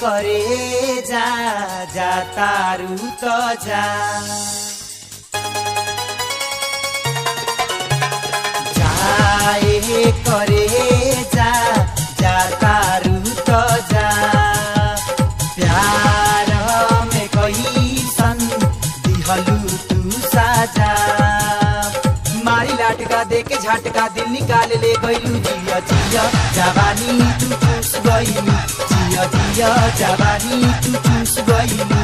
करे जा जा तारू तो जा जाए करे जा जा तारू तो जा प्यार में कैसन दिहलू तू साजा मारी लाटका देके झटका दिल निकाल ले गईलू जिया जिया जवानी तू चूस गईलू जिया जिया जवानी तू चूस गईलू